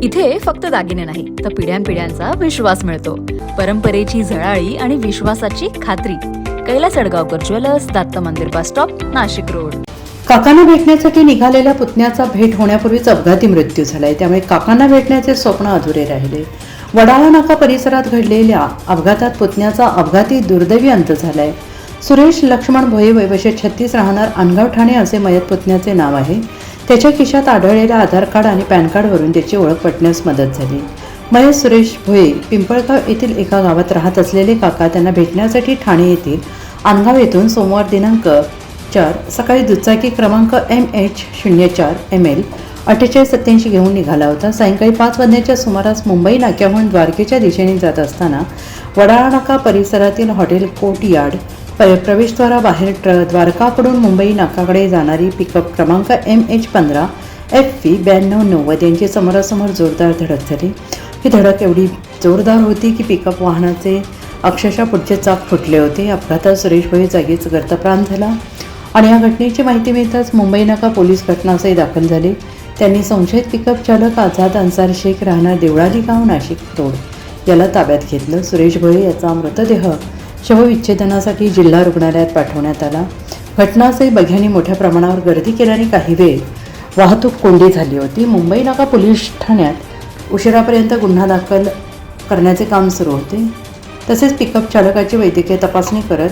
इथे फक्त दागिने नाही तर पिढ्यानपिढ्यांचा विश्वास मिळतो. परंपरेची झळाळी आणि विश्वासाची खात्री. कैलास अडगावकर ज्वेलर्स, दत्त मंदिर बस स्टॉप, नाशिक रोड. काकांना भेटण्यासाठी निघालेल्या पुतण्याचा भेट होण्यापूर्वीच अपघाती मृत्यू झालाय. त्यामुळे काकांना भेटण्याचे स्वप्न अधुरे राहिले. वडाळा नाका परिसरात घडलेल्या अपघातात पुतण्याचा अपघाती दुर्दैवी अंत झालाय. सुरेश लक्ष्मण भोये, वय 36, राहणार अनगाव, ठाणे असे मयत पुतण्याचे नाव आहे. त्याच्या खिशात आढळलेल्या आधार कार्ड आणि पॅन कार्डवरून त्याची ओळख पटण्यास मदत झाली. मयत सुरेश भोये पिंपळगाव येथील एका गावात राहत असलेले काका त्यांना भेटण्यासाठी ठाणे येथील अनगाव येथून सोमवार दिनांक 4 सकाळी दुचाकी क्रमांक MH04 ML 4887 घेऊन निघाला होता. सायंकाळी 5 वाजण्याच्या सुमारास मुंबई नाक्याहून द्वारकेच्या दिशेने जात असताना वडाळा नाका परिसरातील हॉटेल कोर्टयार्ड प्रवेशद्वाराबाहेर द्वारकाकडून मुंबई नाकाकडे जाणारी पिकअप क्रमांक MH15 FV 9290 यांची समोरासमोर जोरदार धडक झाली. ही धडक एवढी जोरदार होती की पिकअप वाहनाचे अक्षरशः पुढचे चाक फुटले होते. अपघातात सुरेश भोये जागीच गर्तप्राण झाला आणि या घटनेची माहिती मिळताच मुंबई नाका पोलीस घटनास्थळी दाखल झाले. त्यांनी संशयित पिकअप चालक आझाद अन्सार शेख, राहणार देवळाली गाव, नाशिक रोड याला ताब्यात घेतलं. सुरेश भोये याचा मृतदेह शवविच्छेदनासाठी जिल्हा रुग्णालयात पाठवण्यात आला. घटनास्थळी बघ्यांनी मोठ्या प्रमाणावर गर्दी केल्याने काही वेळ वाहतूक कोंडी झाली होती. मुंबई नाका पोलीस ठाण्यात उशिरापर्यंत गुन्हा दाखल करण्याचे काम सुरू होते. तसेच पिकअप चालकाची वैद्यकीय तपासणी करत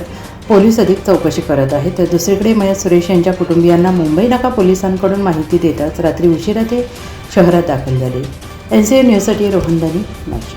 पोलीस अधिक चौकशी करत आहेत. तर दुसरीकडे मयत सुरेश यांच्या कुटुंबियांना मुंबई नाका पोलिसांकडून माहिती देताच रात्री उशिरा ते शहरात दाखल झाले. NCN न्यूजसाठी रोहन दानी, नाशिक.